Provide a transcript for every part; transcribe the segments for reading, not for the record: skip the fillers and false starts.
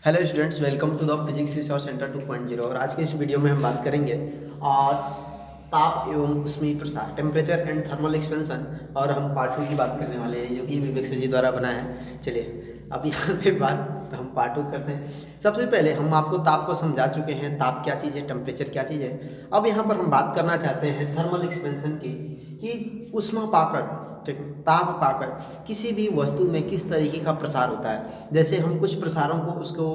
Hello students, welcome to the physics research centre 2.0। और आज के इस वीडियो में हम बात करेंगे और ताप एवं ऊष्मीय प्रसार, टेम्परेचर एंड थर्मल एक्सपेंशन। और हम पार्ट 2 की बात करने वाले हैं जो कि विवेक सर जी द्वारा बनाया है। चलिए अब यहाँ पे बात हम पार्ट 2 करते हैं। सबसे पहले हम आपको ताप को समझा चुके हैं, ताप क्या चीज़ है, टेम्परेचर क्या चीज़ है। अब यहाँ पर हम बात करना चाहते हैं थर्मल एक्सपेंशन की, कि ऊष्मा पाकर, ठीक, ताप पाकर किसी भी वस्तु में किस तरीके का प्रसार होता है। जैसे हम कुछ प्रसारों को उसको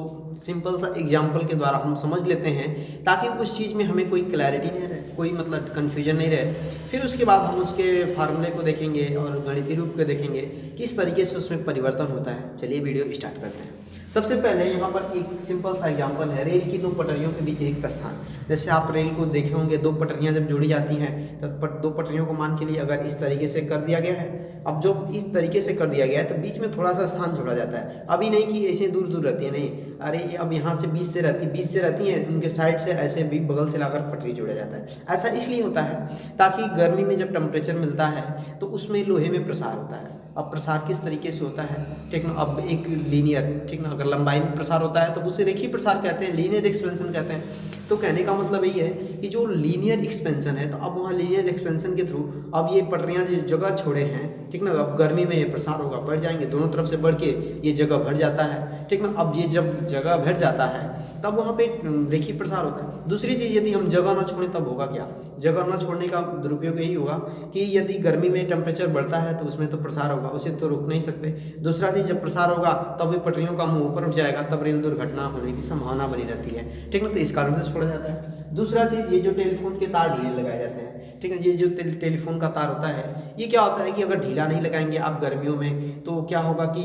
सिंपल सा एग्जाम्पल के द्वारा हम समझ लेते हैं, ताकि उस चीज़ में हमें कोई क्लैरिटी नहीं रहे, कोई मतलब कन्फ्यूजन नहीं रहे। फिर उसके बाद हम उसके फार्मूले को देखेंगे और गणितीय रूप को देखेंगे, किस तरीके से उसमें परिवर्तन होता है। चलिए वीडियो स्टार्ट करते हैं। सबसे पहले यहाँ पर एक सिंपल सा एग्जांपल है, रेल की दो पटरियों के बीच रिक्त स्थान। जैसे आप रेल को देखे होंगे, दो पटरियाँ जब जोड़ी जाती हैं तब दो पटरियों को मान के लिए अगर इस तरीके से कर दिया गया है, अब जो इस तरीके से कर दिया गया है तो बीच में थोड़ा सा स्थान छोड़ा जाता है। अभी नहीं कि ऐसे दूर दूर रहती है, नहीं, अरे अब यहाँ से बीच से रहती है, उनके साइड से ऐसे भी बगल से लाकर पटरी जोड़ा जाता है। ऐसा इसलिए होता है ताकि गर्मी में जब टेम्परेचर मिलता है तो उसमें लोहे में प्रसार होता है। अब प्रसार किस तरीके से होता है, ठीक ना। अब एक लीनियर, ठीक ना, अगर लंबाई में प्रसार होता है तो उसे रेखीय प्रसार कहते हैं, लीनियर एक्सपेंशन कहते हैं। तो कहने का मतलब यही है कि जो लीनियर एक्सपेंशन है, तो अब वहाँ लीनियर एक्सपेंशन के थ्रू अब ये पटरियाँ जो जगह छोड़े हैं, ठीक ना, अब गर्मी में ये प्रसार होगा, बढ़ जाएंगे, दोनों तरफ से बढ़ के ये जगह भर जाता है, ठीक ना। अब ये जब जगह भर जाता है तब वहाँ पे रेखीय प्रसार होता है। दूसरी चीज़, यदि हम जगह ना छोड़ें तब होगा क्या। जगह ना छोड़ने का दुरुपयोग यही होगा कि यदि गर्मी में टेम्परेचर बढ़ता है तो उसमें तो प्रसार होगा, उसे तो रोक नहीं सकते। दूसरा चीज़, जब प्रसार होगा तब भी पटरियों का मुंह ऊपर उठ जाएगा, तब रेल दुर्घटना होने की संभावना बनी रहती है, ठीक ना। तो इस कारण से छोड़ा जाता है। दूसरा चीज़, ये जो टेलीफोन के तार ढीले लगाए जाते हैं, ठीक है, ये जो टेलीफोन का तार होता है, ये क्या होता है कि अगर ढीला नहीं लगाएंगे आप गर्मियों में तो क्या होगा कि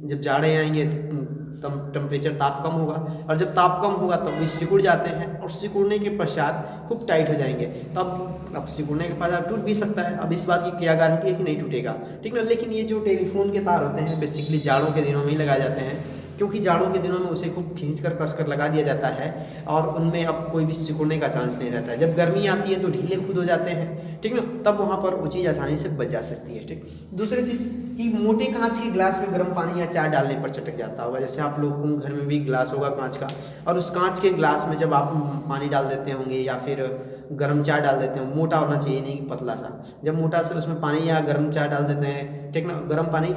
जब जाड़े आएंगे तब टेम्परेचर, ताप कम होगा, और जब ताप कम होगा तब वे सिकुड़ जाते हैं, और सिकुड़ने के पश्चात खूब टाइट हो जाएंगे। तब अब सिकुड़ने के पश्चात टूट भी सकता है। अब इस बात की क्या गारंटी है कि नहीं टूटेगा, ठीक ना। लेकिन ये जो टेलीफोन के तार होते हैं बेसिकली जाड़ों के दिनों में ही लगाए जाते हैं, क्योंकि जाड़ों के दिनों में उसे खूब खींच कर कस कर लगा दिया जाता है और उनमें अब कोई भी सिकुड़ने का चांस नहीं रहता है। जब गर्मी आती है तो ढीले खुद हो जाते हैं, ठीक ना, तब वहाँ पर वो चीज़ आसानी से बच जा सकती है, ठीक। दूसरी चीज़ कि मोटे कांच के गिलास में गर्म पानी या चाय डालने पर चटक जाता होगा। जैसे आप लोगों के घर में भी गिलास होगा कांच का, और उस कांच के गिलास में जब आप पानी डाल देते होंगे या फिर गर्म चाय डाल देते हैं, मोटा होना चाहिए, नहीं पतला सा, जब मोटा से उसमें पानी या गर्म चाय डाल देते हैं, ठीक ना, गर्म पानी,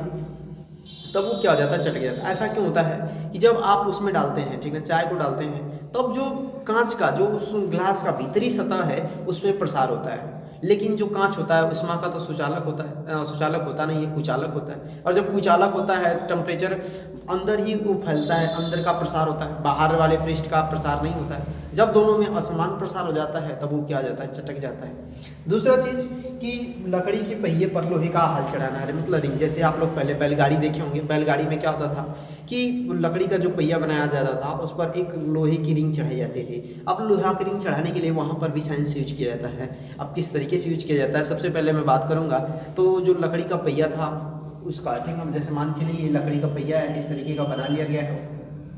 तब वो क्या हो जाता है, चटक जाता है। ऐसा क्यों होता है कि जब आप उसमें डालते हैं, ठीक है, चाय को डालते हैं, तब जो कांच का जो उस ग्लास का भीतरी सतह है उसमें प्रसार होता है। लेकिन जो कांच होता है उष्मा का तो सुचालक होता है, सुचालक होता नहीं है, कुचालक होता है। और जब कुचालक होता है टेम्परेचर अंदर ही वो फैलता है, अंदर का प्रसार होता है, बाहर वाले पृष्ठ का प्रसार नहीं होता है। जब दोनों में असमान प्रसार हो जाता है तब वो क्या हो जाता है, चटक जाता है। दूसरा चीज़ कि लकड़ी के पहिए पर लोहे का हल चढ़ाना है, मतलब रिंग। जैसे आप लोग पहले बैलगाड़ी देखे होंगे, बैलगाड़ी में क्या होता था कि लकड़ी का जो पहिया बनाया जाता था उस पर एक लोहे की रिंग चढ़ाई जाती थी। अब लोहा की रिंग चढ़ाने के लिए वहाँ पर भी साइंस यूज किया जाता है। अब किस तरीके से यूज किया जाता है, सबसे पहले मैं बात करूँगा तो जो लकड़ी का पहिया था उसका, ठीक है, जैसे मान चलिए ये लकड़ी का पहिया है, इस तरीके का बना लिया गया है,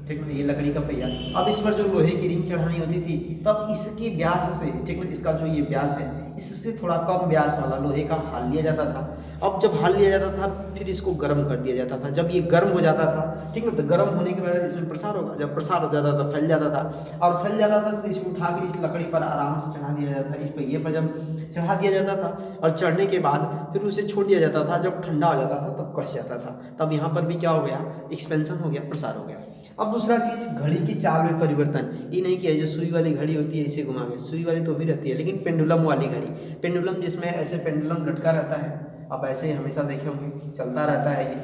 ठीक है, ये लकड़ी का पहिया। अब इस पर जो लोहे की रिंग चढ़ानी होती थी तब इसके व्यास से, ठीक है, इसका जो ये व्यास है इससे थोड़ा कम व्यास वाला लोहे का हाल लिया जाता था। अब जब हाल लिया जाता था फिर इसको गर्म कर दिया जाता था। जब ये गर्म हो जाता था, ठीक है, तो गर्म होने के बाद इसमें प्रसार होगा, जब प्रसार हो जाता था फैल जाता था, और फैल जाता था तो इसको उठा के इस लकड़ी पर आराम से चढ़ा दिया जाता था। इस पहिए पर जब चढ़ा दिया जाता था और चढ़ने के बाद फिर उसे छोड़ दिया जाता था, जब ठंडा हो जाता था तब कस जाता था। तब यहाँ पर भी क्या हो गया, एक्सपेंशन हो गया, प्रसार हो गया। अब दूसरा चीज़, घड़ी की चाल में परिवर्तन। ये नहीं कि जो सुई वाली घड़ी होती है इसे घुमा के, सुई वाली तो भी रहती है, लेकिन पेंडुलम वाली घड़ी, पेंडुलम जिसमें ऐसे पेंडुलम लटका रहता है, आप ऐसे ही हमेशा देखे होंगे, चलता रहता है ये,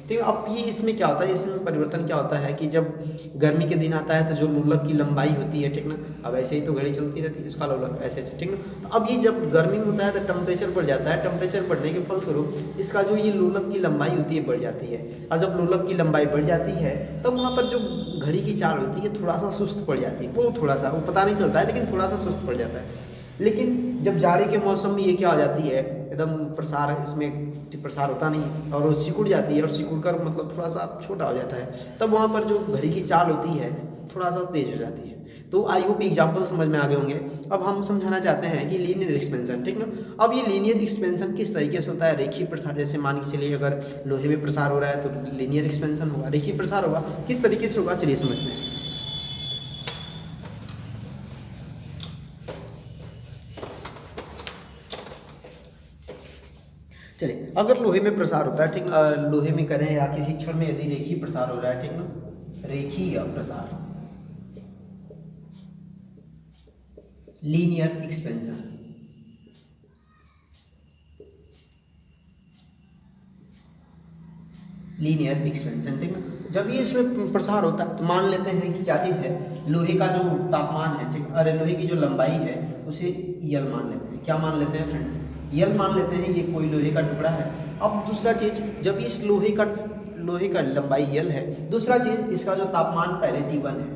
ठीक है। अब ये इसमें क्या होता है, इसमें परिवर्तन क्या होता है कि जब गर्मी के दिन आता है तो जो लोलक की लंबाई होती है, ठीक ना, अब ऐसे ही तो घड़ी चलती रहती है, इसका लोलक ऐसे, ठीक ना। तो अब ये जब गर्मी में होता है तो टेम्परेचर बढ़ जाता है, टेम्परेचर बढ़ने के फलस्वरूप इसका जो ये लोलक की लंबाई होती है बढ़ जाती है, और जब लोलक की लंबाई बढ़ जाती है तब वहाँ पर जो घड़ी की चाल होती है थोड़ा सा सुस्त पड़ जाती है, वो थोड़ा सा, वो पता नहीं चलता है लेकिन थोड़ा सा सुस्त पड़ जाता है। लेकिन जब जाड़े के मौसम में ये क्या हो जाती है, एकदम प्रसार, इसमें प्रसार होता नहीं है और वो सिकुड़ जाती है, और सिकुड़ कर मतलब थोड़ा सा छोटा हो जाता है, तब वहाँ पर जो घड़ी की चाल होती है थोड़ा सा तेज हो जाती है। तो आई होप एग्जाम्पल समझ में आ गए होंगे। अब हम समझाना चाहते हैं कि लीनियर एक्सपेंशन, ठीक ना। अब ये लीनियर एक्सपेंशन किस तरीके से होता है, रेखीय प्रसार। जैसे मान के चलिए अगर लोहे में प्रसार हो रहा है तो लीनियर एक्सपेंशन होगा, रेखीय प्रसार होगा। किस तरीके से होगा चलिए समझते हैं। चलिए अगर लोहे में प्रसार होता है, ठीक ना, लोहे में करें या किसी क्षण में यदि रेखीय प्रसार हो रहा है, ठीक ना, रेखीय प्रसार, लीनियर एक्सपेंशन, लीनियर एक्सपेंशन, ठीक ना। जब ये इसमें प्रसार होता है तो मान लेते हैं कि क्या चीज़ है, लोहे का जो तापमान है, ठीक, अरे लोहे की जो लंबाई है उसे यल मान लेते हैं। क्या मान लेते हैं फ्रेंड्स, यल मान लेते हैं। ये कोई लोहे का टुकड़ा है। अब दूसरा चीज़, जब इस लोहे का लंबाई यल है, दूसरा चीज़ इसका जो तापमान पहले T1 है,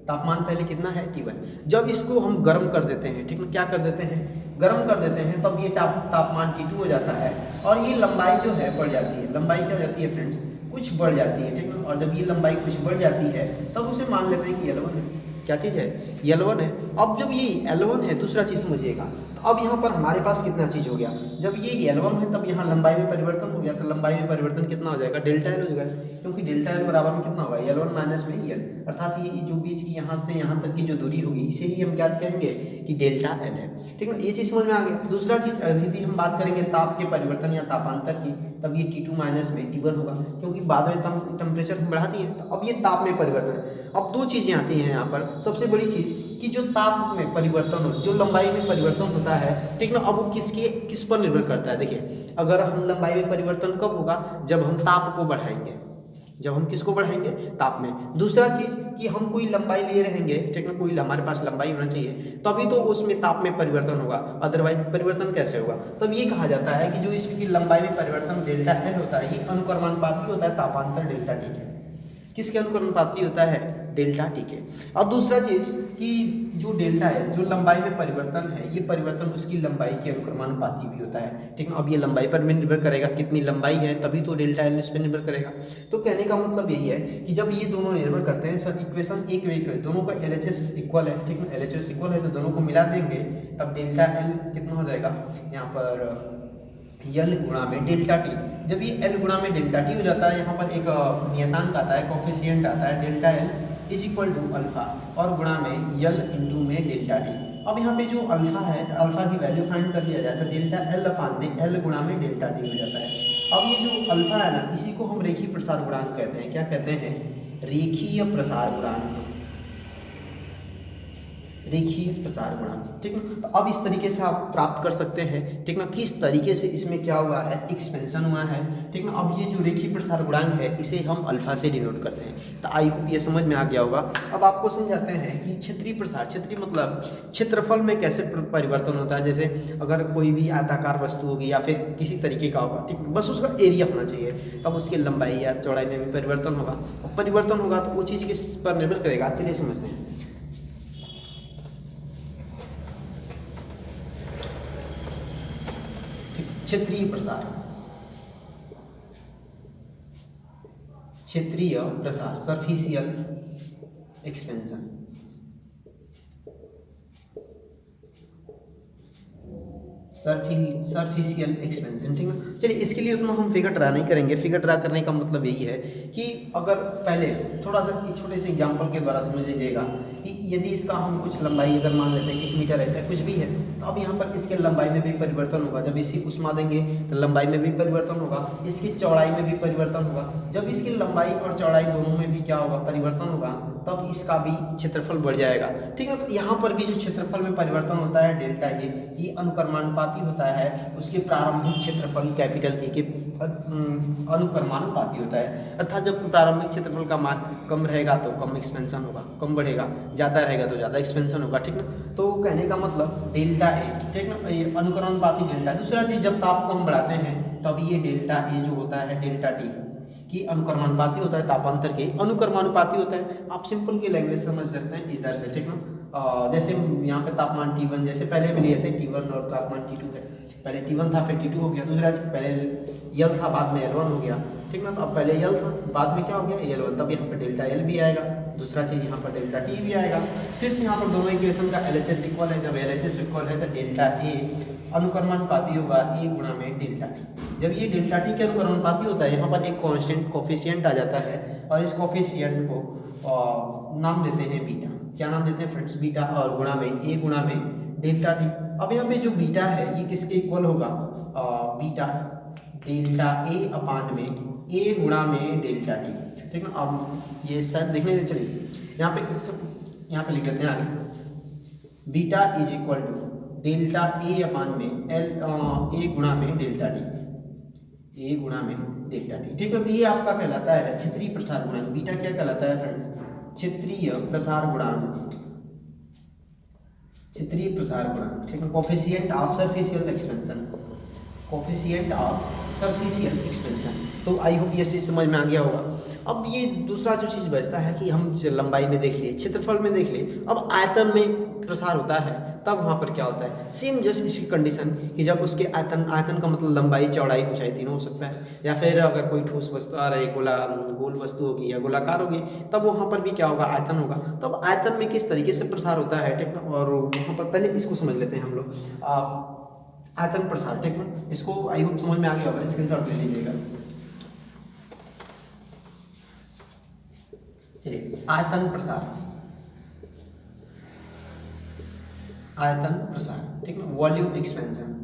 तापमान पहले कितना है T1। जब इसको हम गर्म कर देते हैं, ठीक ना, क्या कर देते हैं, गर्म कर देते हैं, तब ये तापमान T2 हो जाता है और ये लंबाई जो है बढ़ जाती है। लंबाई क्या हो जाती है फ्रेंड्स, कुछ बढ़ जाती है, ठीक ना। और जब ये लंबाई कुछ बढ़ जाती है तब उसे मान लेते हैं कि L1 है। क्या चीज़ है, L1 है। अब जब ये L1 है, दूसरा चीज़ समझिएगा, तो अब यहाँ पर हमारे पास कितना चीज़ हो गया, जब ये L1 है तब यहाँ लंबाई में परिवर्तन हो गया, तो लंबाई में परिवर्तन कितना हो जाएगा, डेल्टा L हो जाएगा। क्योंकि डेल्टा L बराबर में कितना होगा, L1 माइनस में L, अर्थात ये जो बीच की यहाँ से यहाँ तक की जो दूरी होगी इसे ही हम क्या कहेंगे कि डेल्टा L है, ठीक है। ये चीज़ समझ में आ गया। दूसरा चीज़, यदि हम बात करेंगे ताप के परिवर्तन या तापांतर की, तब ये T2 माइनस में T1 होगा, क्योंकि बाद में टेम्परेचर हम बढ़ाती है। तो अब ये ताप में परिवर्तन है। अब दो चीज़ें आती हैं यहाँ पर। सबसे बड़ी चीज़ कि जो ताप में परिवर्तन हो, जो लंबाई में परिवर्तन होता है, ठीक ना, अब वो किस पर निर्भर करता है। देखिए अगर हम लंबाई में परिवर्तन कब होगा, जब हम ताप को बढ़ाएंगे। जब हम किसको बढ़ाएंगे, ताप में। दूसरा चीज़ कि हम कोई लंबाई ले रहेंगे, ठीक ना, कोई हमारे पास लंबाई होना चाहिए, तभी तो उसमें ताप में परिवर्तन होगा, अदरवाइज परिवर्तन कैसे होगा। तब ये कहा जाता है कि जो इसकी लंबाई में परिवर्तन डेल्टा L होता है, ये अनुक्रमानुपाती होता है तापांतर डेल्टा T के। किसके अनुक्रमानुपाती होता है, डेल्टा T के। अब दूसरा चीज़ कि जो डेल्टा L, जो लंबाई में परिवर्तन है, ये परिवर्तन उसकी लंबाई के अनुक्रमानुपाती भी होता है, ठीक है। अब ये लंबाई पर भी निर्भर करेगा, कितनी लंबाई है तभी तो डेल्टा L इस पर निर्भर करेगा। तो कहने का मतलब यही है कि जब ये दोनों निर्भर करते हैं, सब इक्वेशन एक वे है, दोनों का LHS इक्वल है, ठीक है। LHS इक्वल है तो दोनों को मिला देंगे, तब डेल्टा L कितना हो जाएगा, यहाँ पर L गुणा में डेल्टा T। जब ये L गुणा में डेल्टा T हो जाता है, यहाँ पर एक नियतांक आता है, कोफिशिएंट आता है, delta L is equal to alpha और गुणा में L इंटू में डेल्टा T। अब यहाँ पे जो अल्फा है, अल्फा की वैल्यू फाइंड कर लिया जाए तो डेल्टा L अपान में L गुणा में डेल्टा T हो जाता है। अब ये जो अल्फा है ना, इसी को हम रेखीय प्रसार गुणांक कहते हैं। क्या कहते हैं, रेखीय प्रसार गुणांक, रेखीय प्रसार गुणांक, ठीक ना। तो अब इस तरीके से आप प्राप्त कर सकते हैं, ठीक ना, किस तरीके से इसमें क्या हुआ है, एक्सपेंशन हुआ है, ठीक ना। अब ये जो रेखीय प्रसार गुणांक है इसे हम अल्फा से डिनोट करते हैं। तो आई होप ये समझ में आ गया होगा। अब आपको समझाते हैं कि क्षेत्रीय प्रसार, क्षेत्रीय मतलब क्षेत्रफल में कैसे परिवर्तन होता है। जैसे अगर कोई भी आयताकार वस्तु होगी या फिर किसी तरीके का होगा, ठीक, बस उसका एरिया होना चाहिए, तब उसकी लंबाई या चौड़ाई में भी परिवर्तन होगा। और परिवर्तन होगा तो वो चीज़ किस पर निर्भर करेगा, चलिए समझते हैं। क्षेत्रीय प्रसार, क्षेत्रीय प्रसार, सरफेसियल एक्सपेंशन, सरफेसियल एक्सपेंशन, ठीक है। चलिए इसके लिए उतना हम फिगर ड्रा नहीं करेंगे। फिगर ड्रा करने का मतलब यही है कि अगर पहले थोड़ा सा छोटे से एग्जांपल के द्वारा समझ लीजिएगा कि यदि इसका हम कुछ लंबाई अगर मान लेते हैं 1 मीटर है, चाहे कुछ भी है, तो अब यहाँ पर इसके लंबाई में भी परिवर्तन होगा। जब इसी उष्मा देंगे तो लंबाई में भी परिवर्तन होगा, इसकी चौड़ाई में भी परिवर्तन होगा। जब इसकी लंबाई और चौड़ाई दोनों में भी क्या होगा, परिवर्तन होगा, तब इसका भी क्षेत्रफल बढ़ जाएगा, ठीक है। तो यहाँ पर भी जो क्षेत्रफल में परिवर्तन होता है डेल्टा ये अनुक्रमानुपाती होता है उसके प्रारंभिक क्षेत्रफल कैपिटल ए के अनुक्रमानुपाती होता है। अर्थात जब प्रारंभिक क्षेत्रफल का मान कम रहेगा तो कम एक्सपेंशन होगा, कम बढ़ेगा, ज़्यादा रहेगा तो ज़्यादा एक्सपेंशन होगा, ठीक ना। तो कहने का मतलब डेल्टा ए, ठीक ना, ये अनुक्रमानुपाती डेल्टा। दूसरा चीज़, जब ताप को हम बढ़ाते हैं तब ये डेल्टा ए जो होता है डेल्टा टी की अनुक्रमानुपाती होता है, तापांतर के अनुक्रमानुपाती होता है। आप सिंपल की लैंग्वेज समझ सकते हैं इधर से, ठीक ना। जैसे यहाँ पे तापमान T1 जैसे पहले भी लिए थे, T1 और तापमान T2 है। पहले T1 था फिर T2 हो गया। दूसरा चीज, पहले L था बाद में L1 हो गया। ठीक ना। तो अब पहले एल था, बाद में क्या हो गया एल वन, तब यहाँ पर डेल्टा एल भी आएगा, दूसरा चीज़ यहाँ पर डेल्टा टी भी आएगा। फिर से यहाँ पर दोनों इक्वेशन का LHS इक्वल है, जब LHS इक्वल है तो डेल्टा ए अनुक्रमानुपाती होगा ए गुणा में डेल्टा टी। जब ये डेल्टा टी के अनुक्रमानुपाती होता है, यहाँ पर एक कांस्टेंट कोफिशिएंट आ जाता है और इस कोफिशिएंट को नाम देते हैं बीटा। क्या नाम देते हैं फ्रेंड्स? बीटा, और गुणा में ए गुणा में डेल्टा टी। अब यहाँ पे जो बीटा है ये किसके इक्वल होगा? बीटा डेल्टा ए अपान में ए गुणा में डेल्टा टी, ठीक ना। अब ये शायद देखने से चलिए यहाँ पे लिख देते हैं आगे, beta is equal to delta A upon में एल ए गुणा में डेल्टा टी, ए गुणा में डेल्टा टी, ठीक है। तो ये आपका कहलाता है क्षेत्रीय प्रसार गुणांक। बीटा क्या कहलाता है फ्रेंड्स? क्षेत्रीय प्रसार गुणांक, क्षेत्रीय प्रसार गुणांक, ठीक है। Coefficient of superficial expansion, coefficient of superficial expansion. तो आई होप ये चीज़ समझ में आ गया होगा। अब ये दूसरा जो चीज़ बचता है कि हम लंबाई में देख लिए, क्षेत्रफल में देख लिए, अब आयतन में प्रसार होता है तब वहाँ पर क्या होता है? सेम जस्ट इसकी कंडीशन कि जब उसके आयतन का मतलब लंबाई चौड़ाई ऊंचाई तीनों हो सकता है, या फिर अगर कोई ठोस वस्तु आ रही गोल वस्तु होगी या गोलाकार होगी, तब वहाँ पर भी क्या होगा? आयतन होगा। तब आयतन में किस तरीके से प्रसार होता है, ठीक ना। और वहाँ पर पहले इसको समझ लेते हैं हम लोग, आयतन प्रसार, ठीक ना। इसको आई होप समझ में आ गया होगा, स्क्रीनशॉट ले लीजिएगा। चलिए, आयतन प्रसार, आयतन प्रसार, ठीक ना। Volume expansion,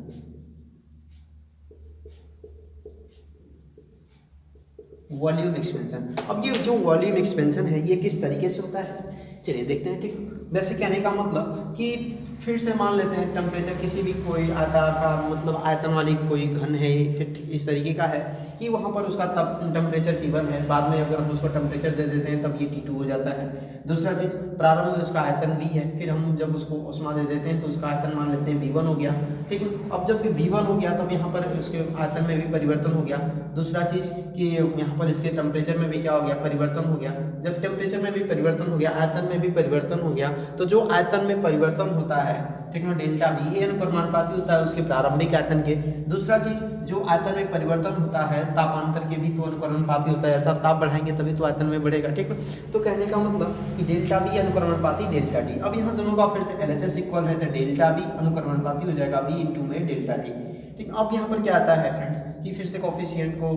volume expansion. अब ये जो वॉल्यूम एक्सपेंशन है ये किस तरीके से होता है, चलिए देखते हैं, ठीक। वैसे कहने का मतलब कि फिर से मान लेते हैं टेम्परेचर किसी भी कोई आकार का मतलब आयतन वाली कोई घन है, फिर इस तरीके का है कि वहाँ पर उसका तब टेम्परेचर T1 है, बाद में अगर हम उसको टेम्परेचर दे देते हैं तब ये T2 हो जाता है। दूसरा चीज़, प्रारंभ में उसका आयतन V है, फिर हम जब उसको उष्मा दे देते हैं तो उसका आयतन मान लेते हैं V1 हो गया, ठीक है। अब जब V1 हो गया तब यहाँ पर उसके आयतन में भी परिवर्तन हो गया। दूसरा चीज़ कि यहाँ पर इसके टेम्परेचर में भी क्या हो गया? परिवर्तन हो गया। जब टेम्परेचर में भी परिवर्तन हो गया, आयतन में भी परिवर्तन हो गया, तो जो आयतन में परिवर्तन होता है, ठीक है, डेल्टा V ए अनुक्रमानुपाती होता है उसके प्रारंभिक आयतन के। दूसरा चीज, जो आयतन में परिवर्तन होता है तापांतर के भी तो अनुक्रमानुपाती होता है, अर्थात ताप बढ़ाएंगे तभी तो आयतन में बढ़ेगा, ठीक है। तो कहने का मतलब कि डेल्टा V अनुक्रमानुपाती डेल्टा टी। अब यहाँ दोनों का फिर से LHS इक्वल है तो डेल्टा V अनुक्रमानुपाती हो जाएगा V इंटू में डेल्टा टी, ठीक। अब यहाँ पर क्या आता है फ्रेंड्स कि फिर से कोफिशिएंट को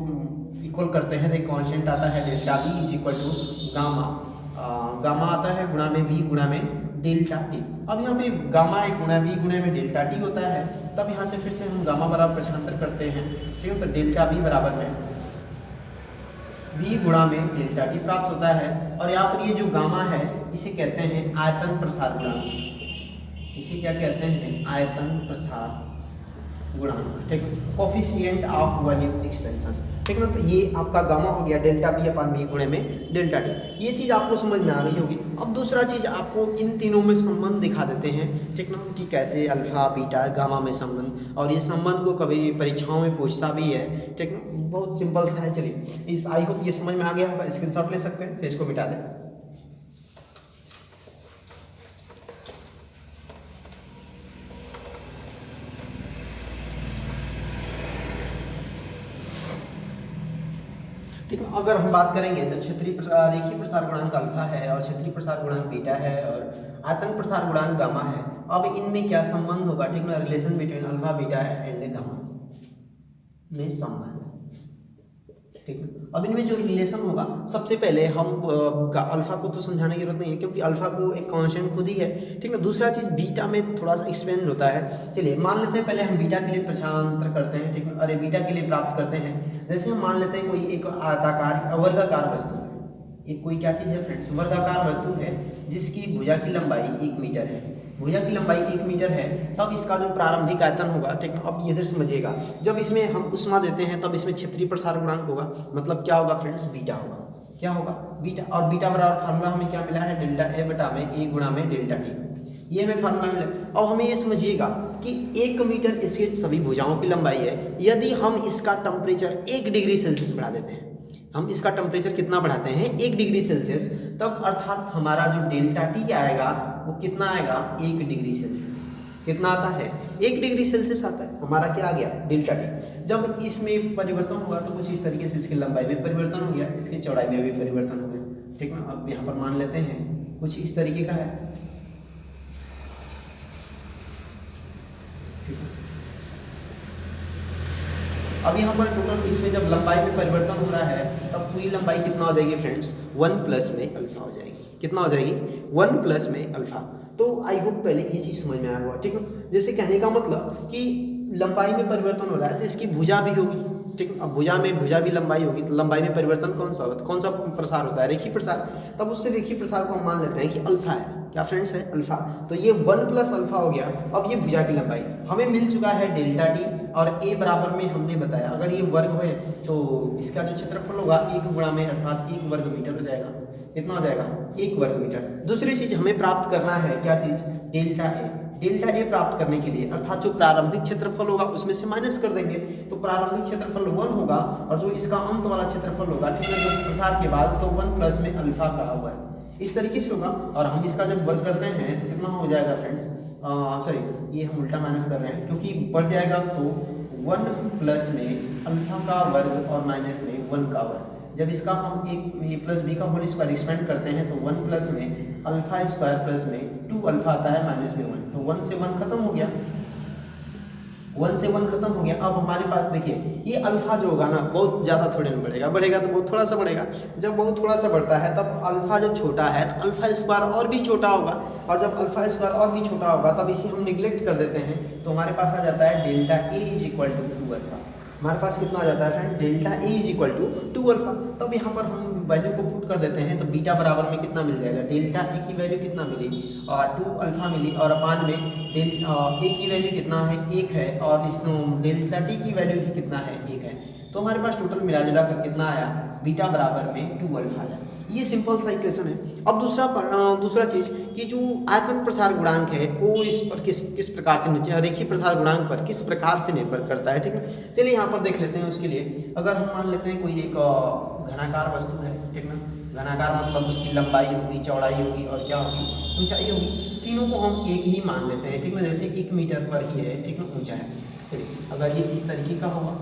इक्वल करते हैं, तो कांस्टेंट आता है delta V is equal to gamma, gamma आता है गुणा में V गुणा में डेल्टा टी। अब यहाँ पे गामा एक गुणा V गुणा में डेल्टा टी होता है, तब यहाँ से फिर से हम गामा बराबर पक्षांतर करते हैं, ठीक है। तो डेल्टा V बराबर में V गुणा में डेल्टा टी प्राप्त होता है। और यहाँ पर ये जो गामा है इसे कहते हैं आयतन प्रसार गुणांक, इसे क्या कहते हैं? आयतन प्रसार गुणांक, ठीक। कोफिशिएंट ऑफ वॉल्यूम एक्सपेंशन, ठीक ना। तो ये आपका गामा हो गया डेल्टा V अपान V गुणे में डेल्टा टी। ये चीज़ आपको समझ में आ गई होगी। अब दूसरा चीज़ आपको इन तीनों में संबंध दिखा देते हैं, ठीक ना, कि कैसे अल्फा बीटा गामा में संबंध, और ये संबंध को कभी परीक्षाओं में पूछता भी है, ठीक ना। बहुत सिंपल सा है। चलिए, इस आई होप ये समझ में आ गया होगा। स्क्रीनशॉट ले सकते हैं, फिर इसको मिटा दें। ठीक है। अगर हम बात करेंगे जो क्षेत्रीय रेखीय प्रसार गुणांक अल्फा है और क्षेत्रीय प्रसार गुणांक बीटा है और आयतन प्रसार गुणांक गामा है, अब इनमें क्या संबंध होगा, ठीक ना। Relation between alpha beta and gamma में संबंध, ठीक है। अब इनमें जो रिलेशन होगा, सबसे पहले हम अल्फा को तो समझाने की जरूरत नहीं है क्योंकि अल्फा को एक कांस्टेंट खुद ही है, ठीक है। दूसरा चीज़ बीटा में थोड़ा सा एक्सपेंड होता है। चलिए मान लेते हैं पहले हम बीटा के लिए पक्षांतर करते हैं, ठीक है। अरे बीटा के लिए प्राप्त करते हैं, जैसे हम मान लेते हैं कोई एक आयताकार वर्गाकार वस्तु है, एक कोई क्या चीज़ है फ्रेंड्स? वर्गाकार वस्तु है जिसकी भुजा की लंबाई 1 मीटर है, भुजा की लंबाई 1 मीटर है, तब इसका जो प्रारंभिक आयतन होगा, ठीक है। अब इधर समझिएगा, जब इसमें हम उष्मा देते हैं तब इसमें क्षेत्रीय प्रसार गुणांक होगा, मतलब क्या होगा फ्रेंड्स? बीटा होगा। क्या होगा? बीटा। और बीटा बराबर फार्मूला हमें क्या मिला है? डेल्टा ए बटा में ए गुणा में डेल्टा टी, ये हमें फार्मूला मिला। अब हमें ये समझिएगा कि 1 मीटर इसकी सभी भुजाओं की लंबाई है, यदि हम इसका टेम्परेचर 1 डिग्री सेल्सियस बढ़ा देते हैं, हम इसका टेम्परेचर कितना बढ़ाते हैं? 1 डिग्री सेल्सियस, तब अर्थात हमारा जो डेल्टा टी आएगा वो कितना आएगा? 1 डिग्री सेल्सियस, कितना आता है 1 डिग्री सेल्सियस आता है। हमारा क्या आ गया डेल्टा टी। जब इसमें परिवर्तन होगा तो कुछ इस तरीके से इसकी लंबाई में परिवर्तन हो गया, इसकी चौड़ाई में भी परिवर्तन हो गया, ठीक है। अब यहाँ पर मान लेते हैं कुछ इस तरीके का है, ठीक है। अब यहाँ पर टोटल इसमें जब लंबाई में परिवर्तन हो रहा है तब पूरी लंबाई कितना हो जाएगी फ्रेंड्स 1 प्लस में अल्फा हो जाएगी। कितना हो जाएगी 1 प्लस में अल्फा। तो आई होप पहले ये चीज़ समझ में आया होगा, ठीक है। जैसे कहने का मतलब कि लंबाई में परिवर्तन हो रहा है तो इसकी भुजा भी होगी, ठीक है। अब भुजा भी लंबाई होगी तो लंबाई में परिवर्तन कौन सा होता है, कौन सा प्रसार होता है, रेखीय प्रसार। तब उससे रेखीय प्रसार को हम मान लेते हैं कि अल्फा है, क्या फ्रेंड्स है अल्फा। तो ये 1 प्लस अल्फा हो गया। अब ये भुजा की लंबाई हमें मिल चुका है डेल्टा टी, और ए बराबर में हमने बताया अगर ये वर्ग है तो इसका जो क्षेत्रफल होगा 1 गुणा में अर्थात 1 वर्ग मीटर हो जाएगा। कितना हो जाएगा 1 वर्ग मीटर। दूसरी चीज हमें प्राप्त करना है, क्या चीज डेल्टा ए। डेल्टा ए प्राप्त करने के लिए अर्थात जो प्रारंभिक क्षेत्रफल होगा उसमें से माइनस कर देंगे तो प्रारंभिक क्षेत्रफल 1 होगा और जो इसका अंत वाला क्षेत्रफल होगा, ठीक है, जो प्रसार के बाद तो 1 प्लस में अल्फा का हुआ है, इस तरीके से होगा। और हम इसका जब वर्ग करते हैं तो कितना हो जाएगा फ्रेंड्स, सॉरी ये हम उल्टा माइनस कर रहे हैं क्योंकि बढ़ जाएगा तो 1 प्लस में अल्फा का वर्ग और माइनस में 1 का वर्ग। जब इसका हम एक ए प्लस बी का होल स्क्वायर एक्सपेंड करते हैं तो 1 प्लस में अल्फा स्क्वायर प्लस में 2 अल्फा आता है माइनस में 1, तो 1 से 1 खत्म हो गया, 1 से 1 खत्म हो गया। अब हमारे पास देखिए ये अल्फा जो होगा ना बहुत ज़्यादा थोड़े नहीं बढ़ेगा, बढ़ेगा तो बहुत थोड़ा सा बढ़ेगा। जब बहुत थोड़ा सा बढ़ता है तब अल्फा जब छोटा है तो अल्फा स्क्वायर और भी छोटा होगा, और जब अल्फा स्क्वायर और भी छोटा होगा तब इसे हम निगलेक्ट कर देते हैं तो हमारे पास आ जाता है delta A is equal to 2 alpha. हमारे पास कितना आ जाता है friend delta A is equal to 2 alpha. तब यहाँ पर हम वैल्यू को पुट कर देते हैं तो बीटा बराबर में कितना मिल जाएगा, डेल्टा ए की वैल्यू कितना मिली और 2 अल्फा मिली, और अपान में ए की वैल्यू कितना है 1 है, और इस डेल्टा टी की वैल्यू भी कितना है 1 है। तो हमारे पास टोटल मिला जुला कर कितना आया, बीटा बराबर में 2 अल्फा आया। ये सिंपल सा इक्वेशन है। अब दूसरा चीज़ कि जो आयतन प्रसार गुणांक है वो इस पर किस प्रकार से नीचे रेखीय प्रसार गुणांक पर किस प्रकार से निर्भर करता है, ठीक है। चलिए यहाँ पर देख लेते हैं। उसके लिए अगर हम मान लेते हैं कोई एक घनाकार वस्तु है, ठीक ना, घनाकार मतलब उसकी लंबाई होगी, चौड़ाई होगी और क्या होगी, ऊंचाई होगी, तीनों को हम एक ही मान लेते हैं, ठीक ना। जैसे 1 मीटर पर ही है, ठीक ना, ऊंचा है। चलिए अगर ये इस तरीके का होगा,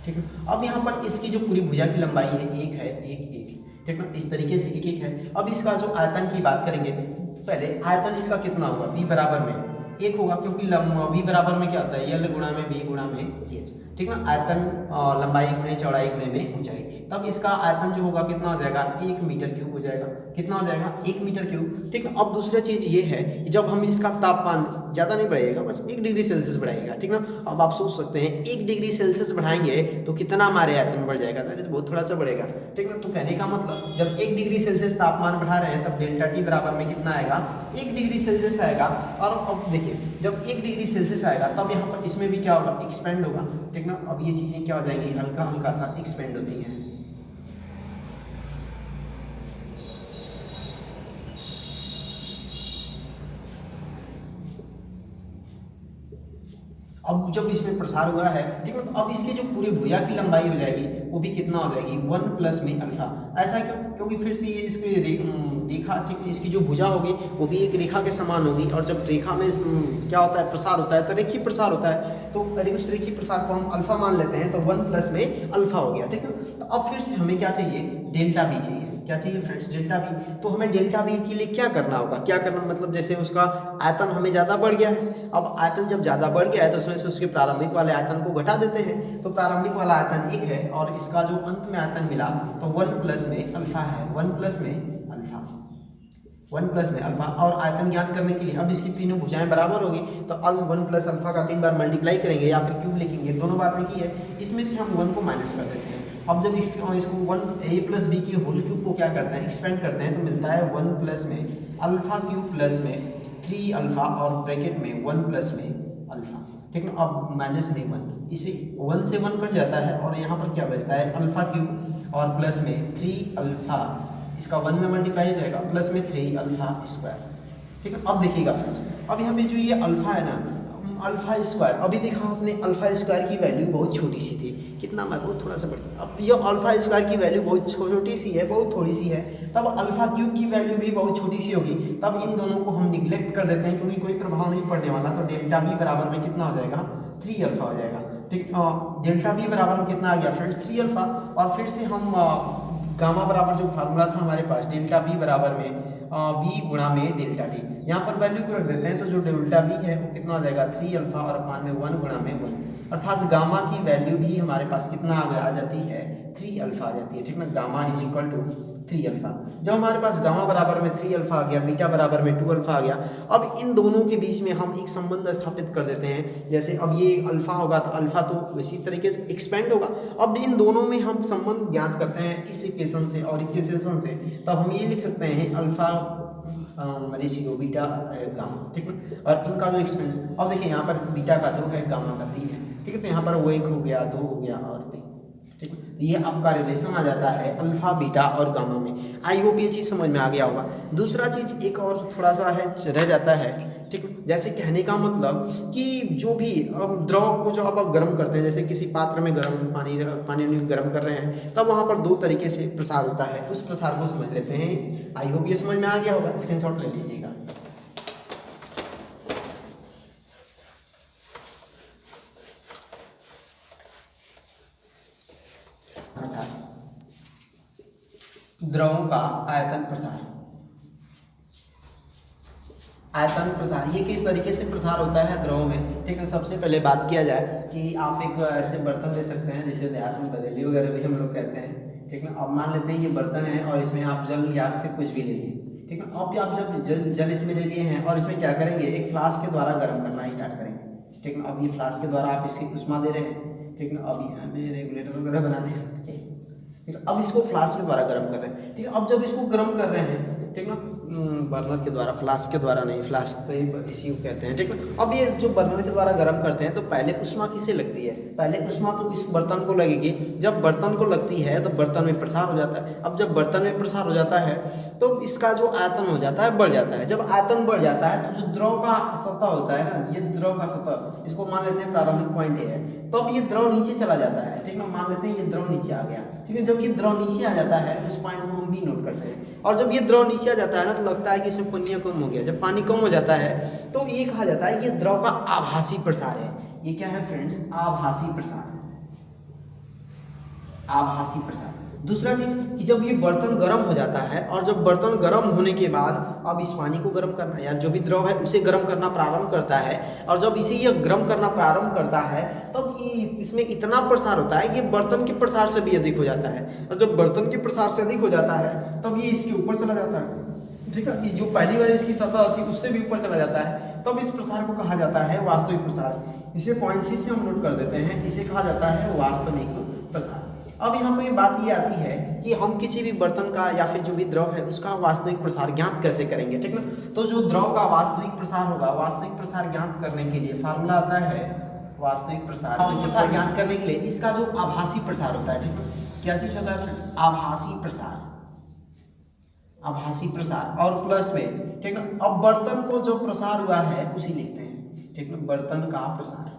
ठीक है। अब यहाँ पर इसकी जो पूरी भुजा की लंबाई है 1 है, 1, ठीक है, इस तरीके से 1 है। अब इसका जो आयतन की बात करेंगे, पहले आयतन इसका कितना होगा, b बराबर में 1 होगा, क्योंकि b बराबर में क्या होता है l गुणा में b गुणा में h, ठीक ना। आयतन लंबाई गुणे चौड़ाई गुणे में ऊंचाई। तब इसका आयतन जो होगा कितना हो जाएगा 1 मीटर क्यूब हो जाएगा। कितना हो जाएगा 1 मीटर क्यूब, ठीक है। अब दूसरा चीज़ ये है कि जब हम इसका तापमान ज़्यादा नहीं बढ़ाएगा, बस 1 डिग्री सेल्सियस बढ़ाएगा, ठीक ना। अब आप सोच सकते हैं 1 डिग्री सेल्सियस बढ़ाएंगे तो कितना हमारे आयतन बढ़ जाएगा, तो बहुत थोड़ा सा बढ़ेगा, ठीक ना। तो कहने का मतलब जब 1 डिग्री सेल्सियस तापमान बढ़ा रहे हैं तब डेल्टा टी बराबर में कितना आएगा 1 डिग्री सेल्सियस आएगा। और अब देखिए जब 1 डिग्री सेल्सियस आएगा तब यहाँ पर इसमें भी क्या होगा, एक्सपेंड होगा, ठीक ना। अब ये चीज़ें क्या हो जाएंगी, हल्का हल्का सा एक्सपेंड होती हैं। अब जब इसमें प्रसार हुआ है, ठीक है, तो अब इसकी जो पूरी भुजा की लंबाई हो जाएगी वो भी कितना हो जाएगी 1 प्लस में अल्फा। ऐसा क्यों, क्योंकि फिर से ये इसकी रेखा, ठीक है, इसकी जो भुजा होगी वो भी एक रेखा के समान होगी, और जब रेखा में क्या होता है प्रसार होता है तो रेखीय प्रसार होता है, तो उस रेखीय प्रसार को हम अल्फा मान लेते हैं, तो 1 प्लस में अल्फा हो गया, ठीक है। तो अब फिर से हमें क्या चाहिए, डेल्टा बी चाहिए। क्या चाहिए फ्रेंड्स, डेल्टा बी। तो हमें डेल्टा बी के लिए क्या करना होगा, क्या करना मतलब जैसे उसका आयतन हमें ज़्यादा बढ़ गया है। अब आयतन जब ज़्यादा बढ़ गया है तो उसमें से उसके प्रारंभिक वाले आयतन को घटा देते हैं, तो प्रारंभिक वाला आयतन 1 है और इसका जो अंत में आयतन मिला तो 1 प्लस में अल्फा है, 1 प्लस में अल्फा, 1 प्लस में अल्फा। और आयतन ज्ञात करने के लिए अब इसकी तीनों भुजाएं बराबर होगी तो अब 1 प्लस अल्फा का 3 बार मल्टीप्लाई करेंगे या फिर क्यूब लिखेंगे, दोनों बातें की है। इसमें से हम 1 को माइनस कर देते हैं। अब जब इसको 1 a प्लस बी की होल क्यूब को क्या करते हैं, एक्सपेंड करते हैं, तो मिलता है 1 प्लस में अल्फा क्यूब प्लस में 3 अल्फा और ब्रैकेट में 1 प्लस में अल्फा, ठीक है। अब माइनस में 1, इसे 1 से 1 कट जाता है और यहाँ पर क्या बचता है अल्फा क्यूब और प्लस में 3 अल्फा, इसका 1 में मल्टीप्लाई हो जाएगा, प्लस में 3 अल्फा स्क्वायर, ठीक है। अब देखिएगा फ्रेंड्स, अब यहाँ पे जो ये अल्फा है ना, अल्फा स्क्वायर, अभी देखा आपने अल्फा स्क्वायर की वैल्यू बहुत छोटी सी थी, कितना मैं बहुत थोड़ा सा बड़ा, अब जब अल्फा स्क्वायर की वैल्यू बहुत छोटी सी है, बहुत थोड़ी सी है, तब अल्फा क्यूब की वैल्यू भी बहुत छोटी सी होगी, तब इन दोनों को हम निग्लेक्ट कर देते हैं क्योंकि कोई प्रभाव नहीं पड़ने वाला, तो डेल्टा बी बराबर में कितना हो जाएगा 3 अल्फा हो जाएगा। ठीक, डेल्टा बी बराबर में कितना आ गया फ्रेंड्स 3 अल्फा, और फिर से हम गामा बराबर जो फार्मूला था हमारे पास डेल्टा बी बराबर में बी गुणा में डेल्टा डी, यहाँ पर वैल्यू को रख देते हैं, तो जो डेल्टा बी है वो कितना हो जाएगा 3 अल्फा और अपान में 1 गुणा में 1, अर्थात गामा की वैल्यू भी हमारे पास कितना आ जाती है 3 अल्फा आ जाती है। ठीक ना, gamma is equal to 3 alpha. जब हमारे पास गामा बराबर में 3 अल्फा आ गया, बीटा बराबर में 2 अल्फा आ गया, अब इन दोनों के बीच में हम एक संबंध स्थापित कर देते हैं, जैसे अब ये अल्फा होगा तो अल्फा तो इसी तरीके से एक्सपेंड होगा, अब इन दोनों में हम संबंध ज्ञात करते हैं इस इक्वेशन से और इक्वेशन से, तब हम ये लिख सकते हैं अल्फा रेशियो बीटा गामा। ठीक है, और इनका जो एक्सपेंस, अब देखिए यहाँ पर बीटा का 2 है, गामा का 3 है। ठीक है, तो यहाँ पर वो 1 हो गया, 2 हो गया और 3। ठीक है, ये आपका रिलेशन आ जाता है अल्फा बीटा और गामा में। आई होप ये चीज़ समझ में आ गया होगा। दूसरा चीज़ एक और थोड़ा सा है रह जाता है, ठीक, जैसे कहने का मतलब कि जो भी द्रव को जो आप गर्म करते हैं, जैसे किसी पात्र में गर्म पानी गर्म कर रहे हैं, तब वहाँ पर 2 तरीके से प्रसार होता है, उस प्रसार को समझ लेते हैं। आई होप ये समझ में आ गया होगा, स्क्रीनशॉट ले लीजिएगा। द्रवों का आयतन प्रसार, आयतन प्रसार ये किस तरीके से प्रसार होता है द्रव में। ठीक है, सबसे पहले बात किया जाए कि आप एक ऐसे बर्तन ले सकते हैं जिसे देहात में बदेली वगैरह भी हम लोग कहते हैं। ठीक है, अब मान लेते हैं ये बर्तन है और इसमें आप जल या फिर कुछ भी ले लिए। ठीक है, अब आप जब जल इसमें ले लिए हैं और इसमें क्या करेंगे, एक फ्लास्क के द्वारा गर्म करना स्टार्ट करेंगे। ठीक है, अब ये फ्लास्क के द्वारा आप इसकी उष्मा दे रहे हैं। ठीक है, अब यहाँ पे रेगुलेटर वगैरह बना दें। ठीक है, अब इसको फ्लास्क के द्वारा गर्म कर रहे हैं। ठीक है, अब जब इसको गर्म कर रहे हैं, ठीक ना, बर्नर के द्वारा, फ्लास्क के द्वारा नहीं, फ्लास्क तो इसी को कहते हैं। ठीक है, अब ये जो बर्नर के द्वारा गर्म करते हैं तो पहले उष्मा किसे लगती है, पहले उष्मा तो इस बर्तन को लगेगी। जब बर्तन को लगती है तो बर्तन में प्रसार हो जाता है। अब जब बर्तन में प्रसार हो जाता है तो इसका जो आयतन हो जाता है बढ़ जाता है। जब आयतन बढ़ जाता है तो जो द्रव का सतह होता है ना, ये द्रव का सतह, इसको मान लेते हैं प्रारंभिक पॉइंट है, तो अब ये द्रव नीचे चला जाता है। ठीक है, मान लेते हैं ये द्रव नीचे आ गया। ठीक है, जब ये द्रव नीचे आ जाता है उस पॉइंट को हम भी नोट करते हैं, और जब ये द्रव नीचे आ जाता है ना तो लगता है कि इसमें पानी कम हो गया। जब पानी कम हो जाता है तो ये कहा जाता है ये द्रव का आभासी प्रसार है। ये क्या है फ्रेंड्स, आभासी प्रसार, आभासी प्रसार। दूसरा चीज कि जब ये बर्तन गर्म हो जाता है और जब बर्तन गर्म होने के बाद अब इस पानी को गर्म करना या जो भी द्रव है उसे गर्म करना प्रारंभ करता है, और जब इसे ये गर्म करना प्रारंभ करता है तब इसमें इतना प्रसार होता है कि बर्तन के प्रसार से भी अधिक हो जाता है, और जब बर्तन के प्रसार से अधिक हो जाता है तब ये इसके ऊपर चला जाता है। ठीक है, जो पहली बार इसकी सतह थी उससे भी ऊपर चला जाता है, तब इस प्रसार को कहा जाता है वास्तविक प्रसार। इसे पॉइंट सी से हम नोट कर देते हैं, इसे कहा जाता है वास्तविक प्रसार। अब यहाँ पे बात ये आती है कि हम किसी भी बर्तन का या फिर जो भी द्रव है उसका वास्तविक प्रसार ज्ञात कैसे करेंगे। ठीक ना, तो जो द्रव का वास्तविक प्रसार होगा, वास्तविक प्रसार ज्ञात करने के लिए फार्मूला आता है वास्तविक प्रसार ज्ञात करने के लिए इसका जो आभासी प्रसार होता है। ठीक है, क्या चीज होता है फ्रेंड्स, आभासी प्रसार, आभासी प्रसार और प्लस में। ठीक है, अब बर्तन को जो प्रसार हुआ है उसी लिखते हैं। ठीक है, बर्तन का प्रसार,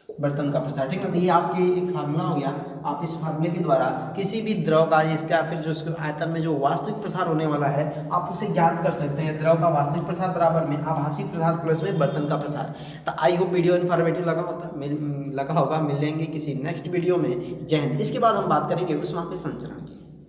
बर्तन का प्रसार। ठीक है, तो ये आपके एक फार्मूला हो गया। आप इस फार्मूले के द्वारा किसी भी द्रव का इसका फिर जो इसके आयतन में जो वास्तविक प्रसार होने वाला है आप उसे ज्ञात कर सकते हैं। द्रव का वास्तविक प्रसार बराबर में आभासी प्रसार प्लस में बर्तन का प्रसार। तो आई होप वीडियो इन्फॉर्मेटिव लगा होगा। मिल लेंगे किसी नेक्स्ट वीडियो में। जय हिंद। इसके बाद हम बात करेंगे उष्मा के संचरण की।